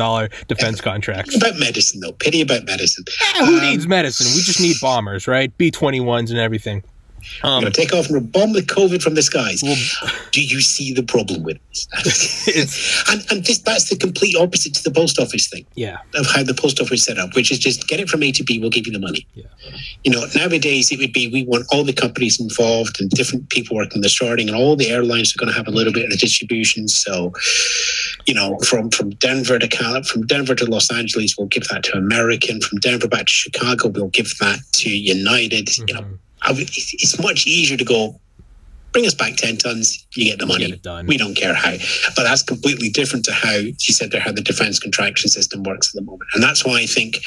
defense contracts. About medicine, though. Pity about medicine. Who needs medicine? We just need bombers, right? B-21s and everything. We're going to take off and bomb the COVID from the skies. Well, do you see the problem with this? and that's the complete opposite to the post office thing. Yeah. Of how the post office is set up, which is just get it from A to B, we'll give you the money. Yeah. You know, nowadays it would be we want all the companies involved and different people working the starting, and all the airlines are going to have a little bit of distribution. So, you know, from Denver to Los Angeles, we'll give that to American. From Denver back to Chicago, we'll give that to United. Mm-hmm. You know, it's much easier to go, bring us back 10 tons, you get the money. Get it done. We don't care how. But that's completely different to how she said there, how the defense contraction system works at the moment. And that's why I think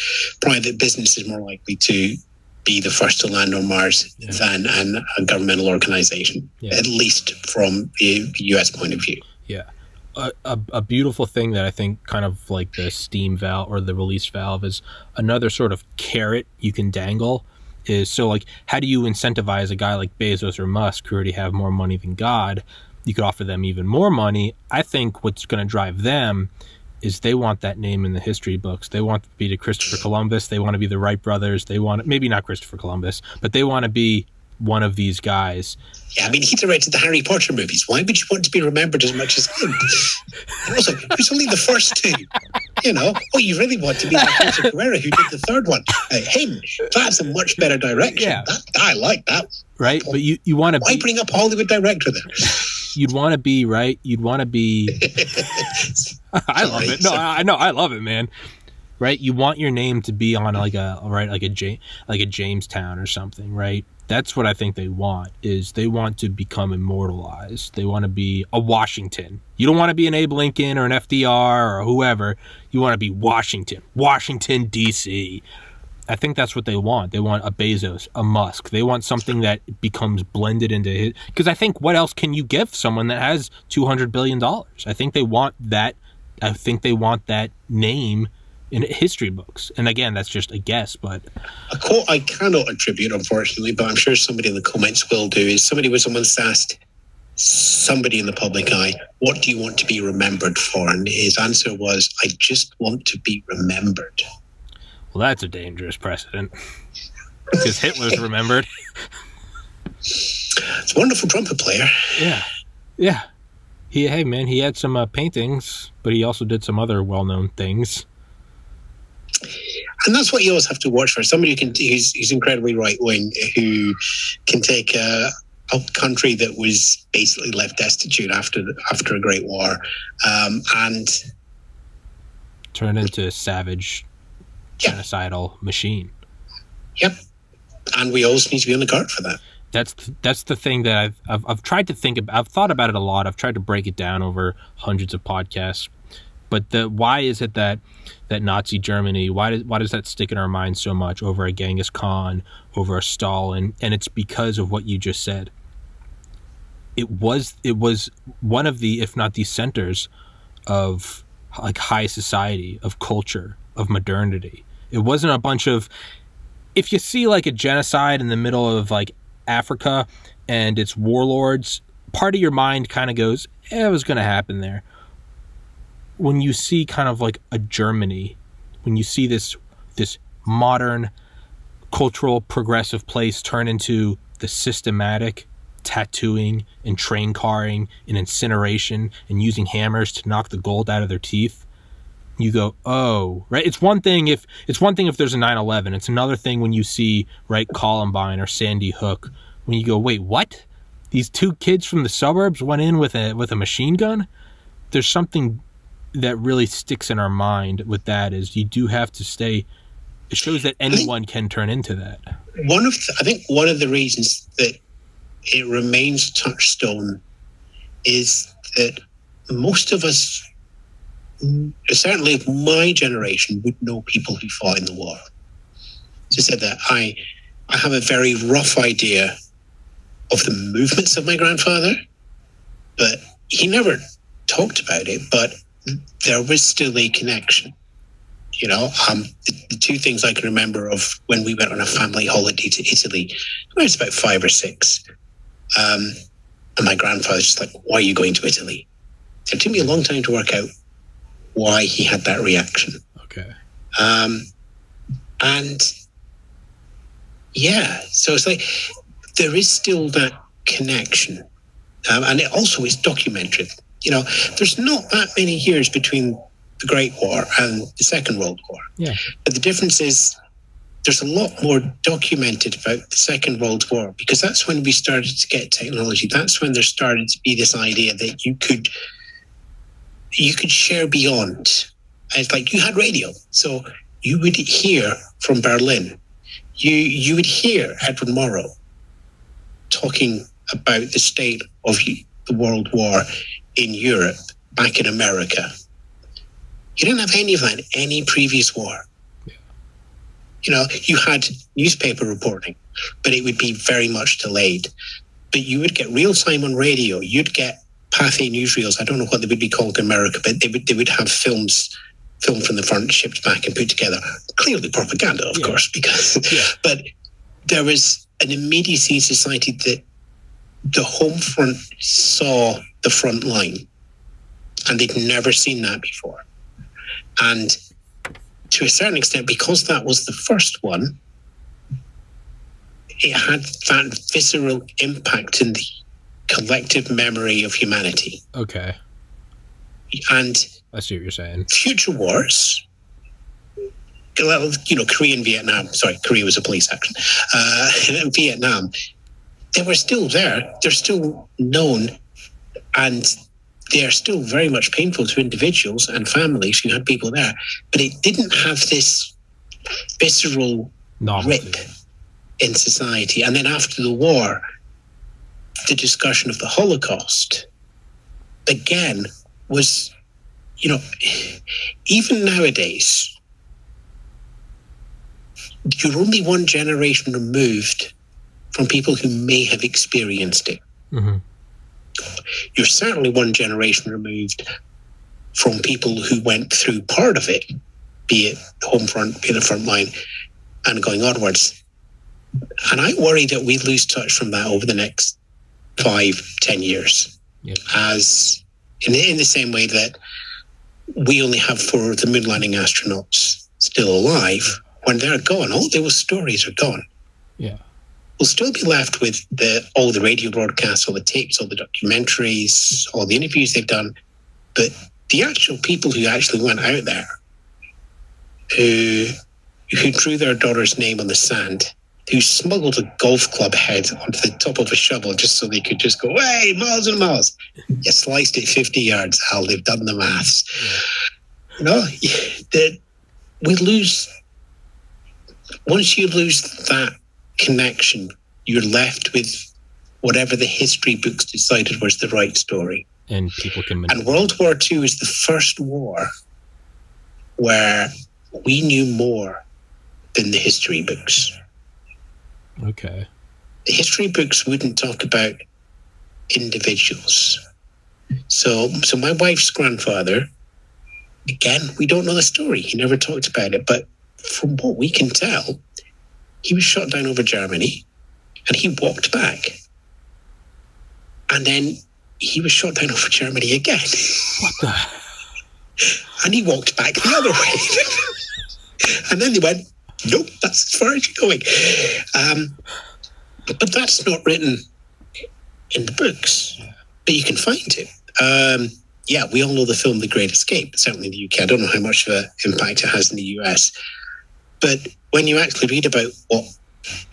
private business is more likely to be the first to land on Mars than a governmental organization, at least from the US point of view. Yeah. A beautiful thing that I think kind of like the steam valve or the release valve is another sort of carrot you can dangle is, so like, how do you incentivize a guy like Bezos or Musk who already have more money than God? You could offer them even more money. I think what's going to drive them is they want that name in the history books. They want to be the Christopher Columbus. They want to be the Wright brothers. They want, maybe not Christopher Columbus, but they want to be one of these guys. Yeah, I mean, he directed the Harry Potter movies. Why would you want to be remembered as much as him? And also, who's only the first two? You know, you really want to be like Joseph Guerrero, who did the third one. Him, that's a much better direction. Yeah. I like that. Right, but you want to. Why bring up Hollywood director then? You'd want to be right. You'd want to be. I love it. No, I know. I love it, man. Right, you want your name to be on like a Jamestown or something, right? That's what I think they want, is they want to become immortalized. They want to be a Washington. You don't want to be an Abe Lincoln or an FDR or whoever. You want to be Washington, D.C. I think that's what they want. They want a Bezos, a Musk. They want something that becomes blended into his. Because I think what else can you give someone that has $200 billion? I think they want that. I think they want that name in history books. And again, that's just a guess, but a quote I cannot attribute, unfortunately, but I'm sure somebody in the comments will do, is somebody was once asked somebody in the public eye, what do you want to be remembered for? And his answer was, I just want to be remembered. Well, that's a dangerous precedent, because Hitler's remembered. It's a wonderful trumpet player. Yeah. He had some paintings, but he also did some other well-known things. And that's what you always have to watch for. Somebody who's incredibly right-wing, who can take a country that was basically left destitute after a great war, and turn into a savage, genocidal machine. Yep. And we always need to be on the guard for that. That's the thing that I've tried to think about. I've thought about it a lot. I've tried to break it down over hundreds of podcasts. But why is it that Nazi Germany, why does that stick in our minds so much over a Genghis Khan, over a Stalin? And it's because of what you just said. It was one of the, if not the centers of like high society, of culture, of modernity. It wasn't a bunch of, if you see like a genocide in the middle of like Africa and it's warlords, part of your mind kind of goes, it was going to happen there. When you see kind of like a Germany, when you see this modern, cultural, progressive place turn into the systematic tattooing and train carring and incineration and using hammers to knock the gold out of their teeth, you go, oh, right. It's one thing if there's a 9/11. It's another thing when you see, right, Columbine or Sandy Hook, when you go, wait, what? These two kids from the suburbs went in with a machine gun? There's something that really sticks in our mind with that, is you do have to stay. It shows that anyone can turn into that. I think one of the reasons that it remains a touchstone is that most of us, certainly of my generation, would know people who fought in the war. As I said, that I have a very rough idea of the movements of my grandfather, but he never talked about it, but there was still a connection. You know, the two things I can remember of when we went on a family holiday to Italy, I was about 5 or 6. And my grandfather's just like, why are you going to Italy? So it took me a long time to work out why he had that reaction. Okay. And yeah, so it's like, there is still that connection. And it also is documented. There's not that many years between the Great War and the Second World War. Yeah. But the difference is there's a lot more documented about the Second World War, because that's when we started to get technology. That's when there started to be this idea that you could share beyond. It's like you had radio, so you would hear from Berlin. You would hear Edward Morrow talking about the state of the World War in Europe, back in America. You didn't have any of that in any previous war. You had newspaper reporting, but it would be very much delayed. But you would get real time on radio. You'd get Pathé newsreels. I don't know what they would be called in America, but they would have films filmed from the front, shipped back, and put together. Clearly propaganda, of course, because. But there was an immediacy in society that the home front saw the front line, and they'd never seen that before. And to a certain extent, because that was the first one, it had that visceral impact in the collective memory of humanity. Okay. And I see what you're saying. Future wars, Korea and Vietnam. Sorry, Korea was a police action. Vietnam, they were still there. They're still known, and they are still very much painful to individuals and families who had people there. But it didn't have this visceral rip in society. And then after the war, the discussion of the Holocaust, again, was, even nowadays, you're only one generation removed from people who may have experienced it. Mm-hmm. You're certainly one generation removed from people who went through part of it, be it home front, be it the front line, and going onwards. And I worry that we lose touch from that over the next 5-10 years. Yeah. As in the same way that we only have 4 of the moon landing astronauts still alive. When they're gone, all those stories are gone. Yeah. We'll still be left with all the radio broadcasts, all the tapes, all the documentaries, all the interviews they've done. But the actual people who actually went out there, who drew their daughter's name on the sand, who smuggled a golf club head onto the top of a shovel just so they could just go, hey, miles and miles. You sliced it 50 yards, Al. They've done the maths. We lose. Once you lose that connection, you're left with whatever the history books decided was the right story. And people can. And World War II is the first war where we knew more than the history books. Okay. The history books wouldn't talk about individuals. So my wife's grandfather, again, we don't know the story. He never talked about it, but from what we can tell, he was shot down over Germany and he walked back. And then he was shot down over Germany again. What the? And he walked back the other way. And then they went, nope, that's as far as you're going. But that's not written in the books, but you can find it. We all know the film The Great Escape, certainly in the UK. I don't know how much of an impact it has in the US. But when you actually read about what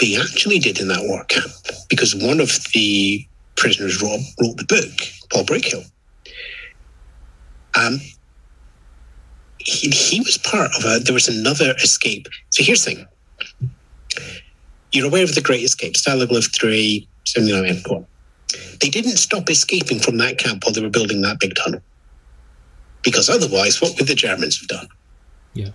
they actually did in that war camp, because one of the prisoners wrote the book, Paul Brickhill, he was part of there was another escape. So here's the thing. You're aware of The Great Escape, Stalag Luft 3, 79 M4. They didn't stop escaping from that camp while they were building that big tunnel. Because otherwise, what would the Germans have done? Yeah.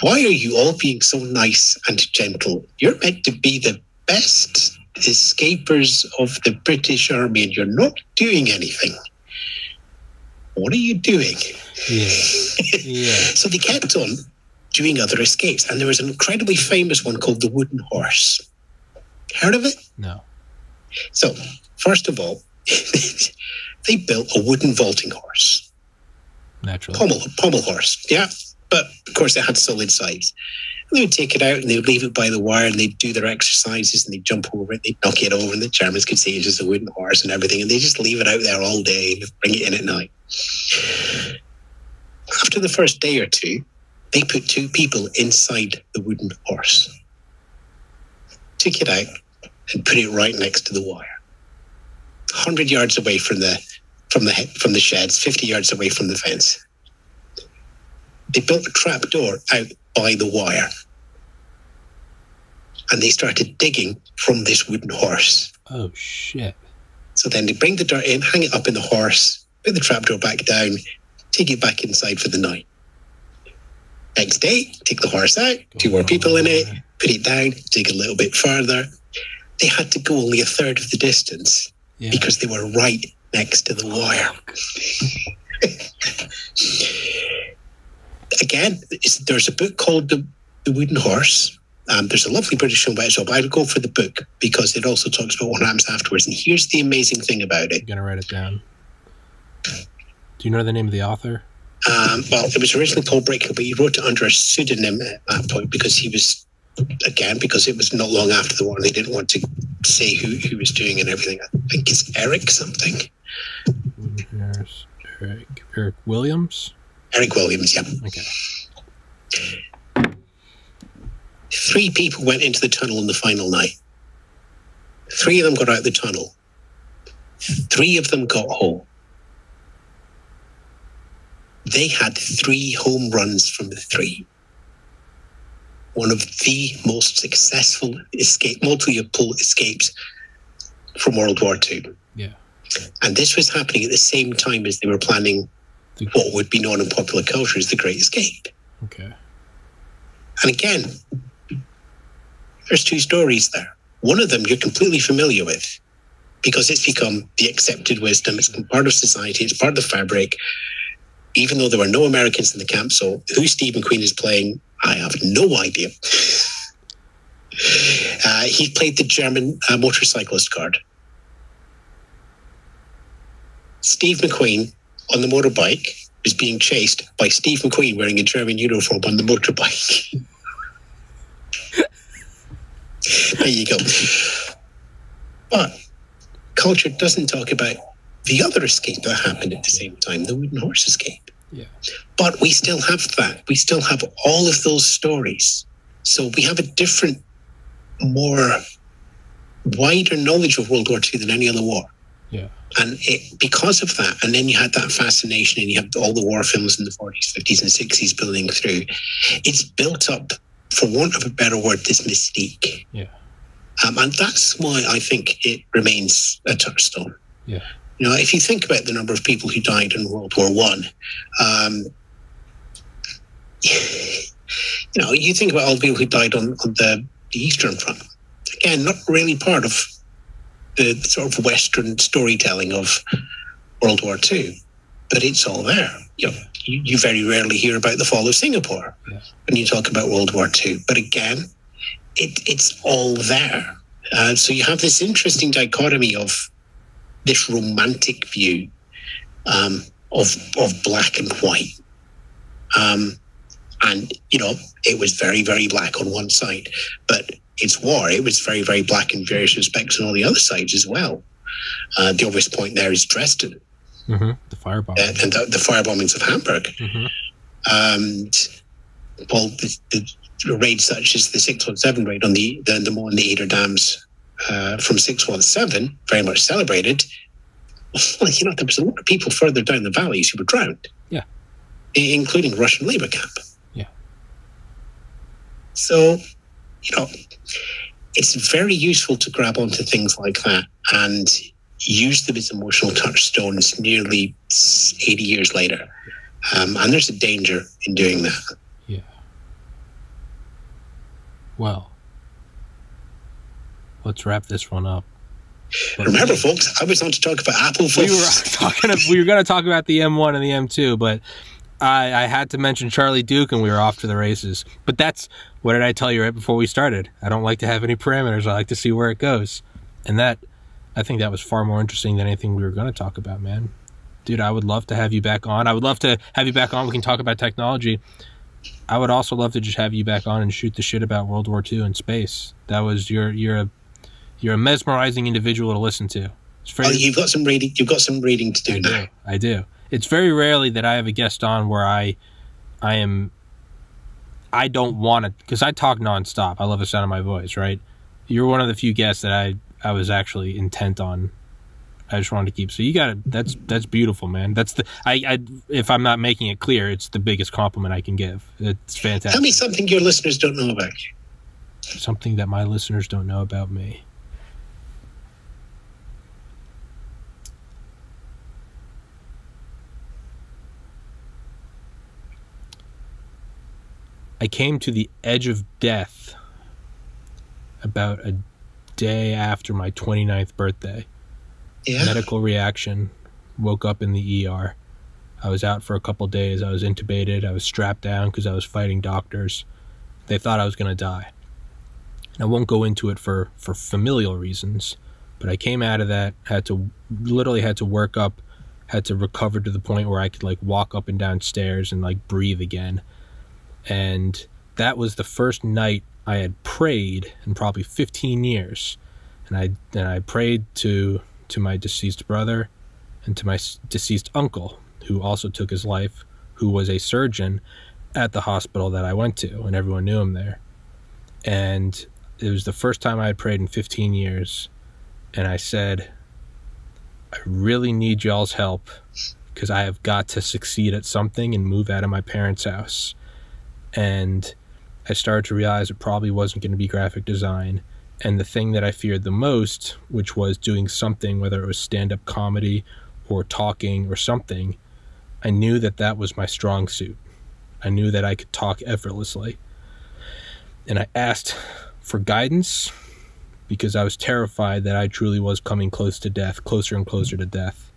Why are you all being so nice and gentle? You're meant to be the best escapers of the British Army and you're not doing anything. What are you doing? Yeah. Yeah. So they kept on doing other escapes. And there was an incredibly famous one called the Wooden Horse. Heard of it? No. So, first of all, they built a wooden vaulting horse. Naturally. Pommel horse, yeah. But, of course, it had solid sides. They would take it out and they would leave it by the wire and they'd do their exercises and they'd jump over it, they'd knock it over, and the Germans could see it's just a wooden horse and everything, and they just leave it out there all day and bring it in at night. After the first day or two, they put 2 people inside the wooden horse, took it out and put it right next to the wire, 100 yards away from the sheds, 50 yards away from the fence. They built a trap door out by the wire, and they started digging from this wooden horse. Oh, shit. So then they bring the dirt in, hang it up in the horse, put the trapdoor back down, take it back inside for the night. Next day, take the horse out, 2 more people in it, put it down, dig a little bit further. They had to go only a third of the distance because they were right next to the wire. Again, there's a book called The Wooden Horse. There's a lovely British film about it, so I would go for the book because it also talks about what happens afterwards. And here's the amazing thing about it. I'm going to write it down. Do you know the name of the author? Well, it was originally Paul Brickhill, but he wrote it under a pseudonym at that point because he was, again, because it was not long after the war and they didn't want to say who he was doing and everything. I think it's Eric something. Eric Williams? Eric Williams, yeah. Okay. 3 people went into the tunnel on the final night. 3 of them got out of the tunnel. 3 of them got home. They had 3 home runs from the 3. One of the most successful multi-pole escapes from World War II. Yeah. And this was happening at the same time as they were planning what would be known in popular culture as the Great Escape. Okay. And again, there's 2 stories there. One of them you're completely familiar with because it's become the accepted wisdom. It's part of society. It's part of the fabric. Even though there were no Americans in the camp, so who Steve McQueen is playing, I have no idea. He played the German motorcyclist card. Steve McQueen on the motorbike was being chased by Steve McQueen wearing a German uniform on the motorbike. There you go. But culture doesn't talk about the other escape that happened at the same time, the wooden horse escape. Yeah. But we still have that. We still have all of those stories. So we have a different, more wider knowledge of World War II than any other war. Yeah. And because of that, and then you had that fascination and you have all the war films in the 40s, 50s and 60s building through, it's built up, for want of a better word, this mystique. Yeah. And that's why I think it remains a touchstone. Yeah. You know, if you think about the number of people who died in World War One, you know, you think about all the people who died on the Eastern Front. Again, not really part of the sort of Western storytelling of World War II, but it's all there. You know, you very rarely hear about the fall of Singapore when you talk about World War II. But again, it's all there. So you have this interesting dichotomy of this romantic view of black and white. And, you know, it was very, very black on one side, but it's war. It was very, very black in various respects on all the other sides as well. The obvious point there is Dresden. Mm-hmm. The firebombing. And the firebombings of Hamburg. Mm-hmm. And, well, the raids such as the 617 raid on the Mo and the Eder dams from 617, very much celebrated. Well, you know, there was a lot of people further down the valleys who were drowned. Yeah. Including Russian labor camp. Yeah. So, you know, it's very useful to grab onto things like that and use them as emotional touchstones nearly 80 years later. And there's a danger in doing that. Yeah. Well, let's wrap this one up. But remember, folks, I was on to talk about Apple phones. We were going to talk about the M1 and the M2, but I had to mention Charlie Duke and we were off to the races. But that's, what did I tell you right before we started? I don't like to have any parameters. I like to see where it goes. And that, I think that was far more interesting than anything we were going to talk about, man. Dude, I would love to have you back on. I would love to have you back on. We can talk about technology. I would also love to just have you back on and shoot the shit about World War II and space. That was you're a mesmerizing individual to listen to. You've got some reading. You've got some reading to do now. I do. It's very rarely that I have a guest on where I don't want to, because I talk nonstop. I love the sound of my voice, right? You're one of the few guests that I was actually intent on. I just wanted to keep. So you got it. That's beautiful, man. That's if I'm not making it clear, it's the biggest compliment I can give. It's fantastic. Tell me something your listeners don't know about you. Something that my listeners don't know about me. I came to the edge of death about a day after my 29th birthday. Yeah. Medical reaction. Woke up in the ER. I was out for a couple days. I was intubated. I was strapped down because I was fighting doctors. They thought I was going to die. I won't go into it for familial reasons, but I came out of that, had to work up, had to recover to the point where I could like walk up and down stairs and like breathe again. And that was the first night I had prayed in probably 15 years. And I prayed to my deceased brother and to my deceased uncle, who also took his life, who was a surgeon at the hospital that I went to, and everyone knew him there. And it was the first time I had prayed in 15 years. And I said, I really need y'all's help because I have got to succeed at something and move out of my parents' house. And I started to realize it probably wasn't going to be graphic design. And the thing that I feared the most, which was doing something, whether it was stand-up comedy or talking or something, I knew that was my strong suit. I knew that I could talk effortlessly. And I asked for guidance because I was terrified that I truly was coming close to death, closer and closer to death.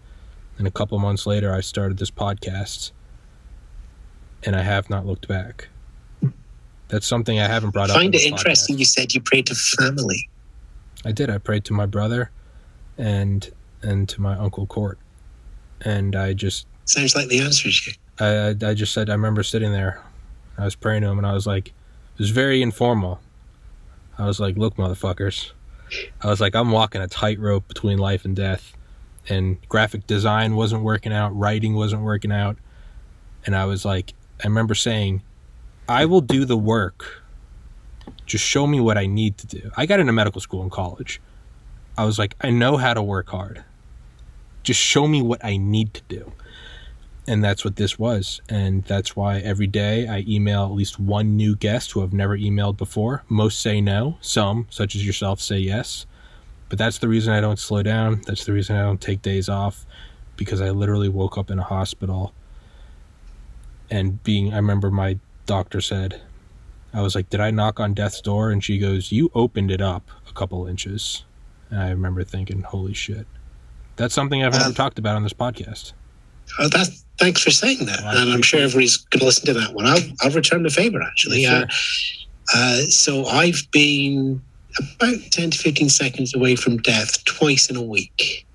And a couple months later, I started this podcast, and I have not looked back. That's something I haven't brought up. I find it interesting you said you prayed to family. I did. I prayed to my brother and to my Uncle Court. And I just... Sounds like the answer's you. I just said, I remember sitting there. I was praying to him, and I was like, it was very informal. I was like, look, motherfuckers. I was like, I'm walking a tightrope between life and death. And graphic design wasn't working out. Writing wasn't working out. And I was like, I remember saying, I will do the work. Just show me what I need to do. I got into medical school in college. I was like, I know how to work hard. Just show me what I need to do. And that's what this was. And that's why every day I email at least one new guest who I've never emailed before. Most say no. Some, such as yourself, say yes. But that's the reason I don't slow down. That's the reason I don't take days off. Because I literally woke up in a hospital. And I remember my doctor said, I was like, did I knock on death's door? And she goes, you opened it up a couple inches. And I remember thinking, holy shit. That's something I've never talked about on this podcast. Thanks for saying that. And I'm sure everybody's going to listen to that one. I'll return the favor, actually. Yes, so I've been about 10 to 15 seconds away from death twice in a week.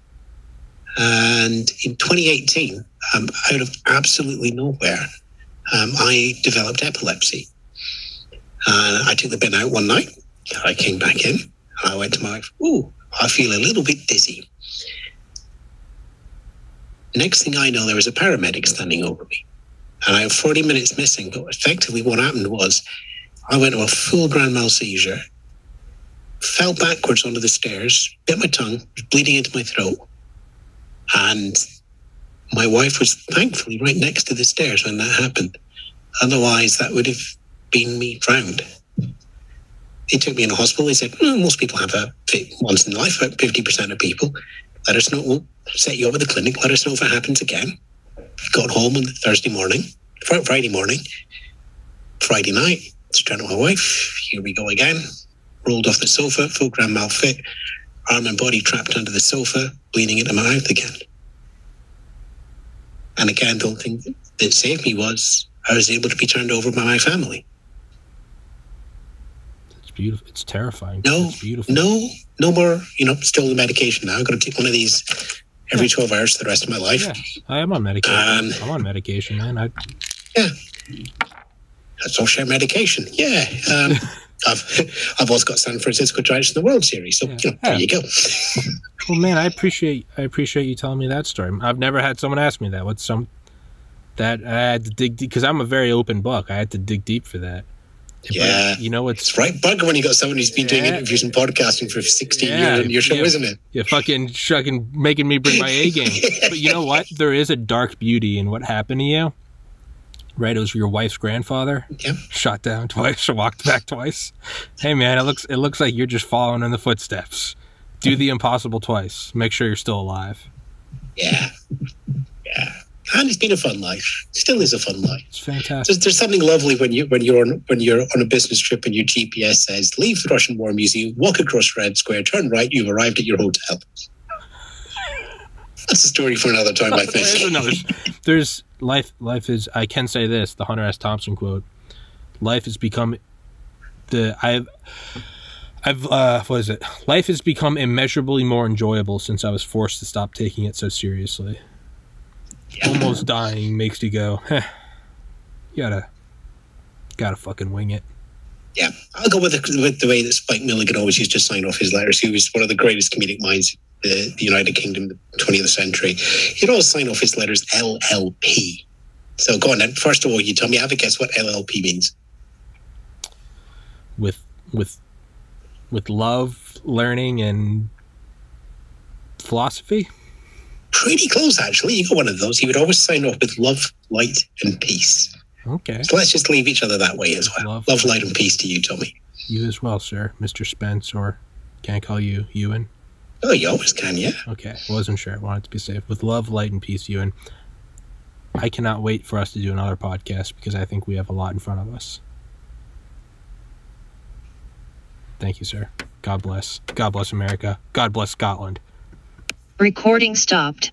And in 2018, out of absolutely nowhere, I developed epilepsy. I took the bin out one night. I came back in. And I went to my wife, I feel a little bit dizzy. Next thing I know, there was a paramedic standing over me. And I have 40 minutes missing. But effectively what happened was I went to a full grand mal seizure, fell backwards onto the stairs, bit my tongue, was bleeding into my throat. And my wife was thankfully right next to the stairs when that happened. Otherwise, that would have been me drowned. They took me in a hospital. They said, most people have a fit once in life, about 50% of people. Let us know. We'll set you up at the clinic. Let us know if it happens again. Got home on Friday morning, Friday night. Turned to my wife. Here we go again. Rolled off the sofa, full grand mal fit. Arm and body trapped under the sofa, bleeding into my mouth again. And again, the only thing that saved me was I was able to be turned over by my family. It's beautiful. It's terrifying. No, it's beautiful. No more, still the medication now. I'm going to take one of these every 12 hours for the rest of my life. Yeah, I am on medication. I'm on medication, man. Let's all share medication. Yeah. I've also got San Francisco Giants in the World Series. So, there you go. Well, man, I appreciate you telling me that story. I've never had someone ask me that. That I had to dig deep, because I'm a very open book. I had to dig deep for that. Yeah. But, you know, it's right bugger when you got someone who's been doing interviews and podcasting for 16 years on your show, isn't it? You're fucking making me bring my A game. But you know what? There is a dark beauty in what happened to you. Right, it was your wife's grandfather. Yeah. Shot down twice or walked back twice. Hey, man, it looks like you're just following in the footsteps. Do the impossible twice. Make sure you're still alive. Yeah. Yeah. And it's been a fun life. Still is a fun life. It's fantastic. There's something lovely when you're on a business trip and your GPS says, leave the Russian War Museum, walk across Red Square, turn right, you've arrived at your hotel. That's a story for another time, I think. There's life is, I can say this, the Hunter S. Thompson quote. Life has become Life has become immeasurably more enjoyable since I was forced to stop taking it so seriously. Yeah. Almost dying makes you go, you gotta fucking wing it. Yeah, I'll go with the way that Spike Milligan always used to sign off his letters. He was one of the greatest comedic minds the United Kingdom, the 20th century. He'd always sign off his letters LLP. So go on then. First of all, you tell me, have a guess what LLP means. With love, learning, and philosophy? Pretty close, actually. You got one of those. He would always sign off with love, light, and peace. Okay. So let's just leave each other that way as well. Love, light, and peace to you, Tommy. You as well, sir. Mr. Spence, or can I call you Ewan? Oh, you always can, yeah. Okay. Wasn't sure. I wanted to be safe. With love, light, and peace, Ewan. I cannot wait for us to do another podcast because I think we have a lot in front of us. Thank you, sir. God bless. God bless America. God bless Scotland. Recording stopped.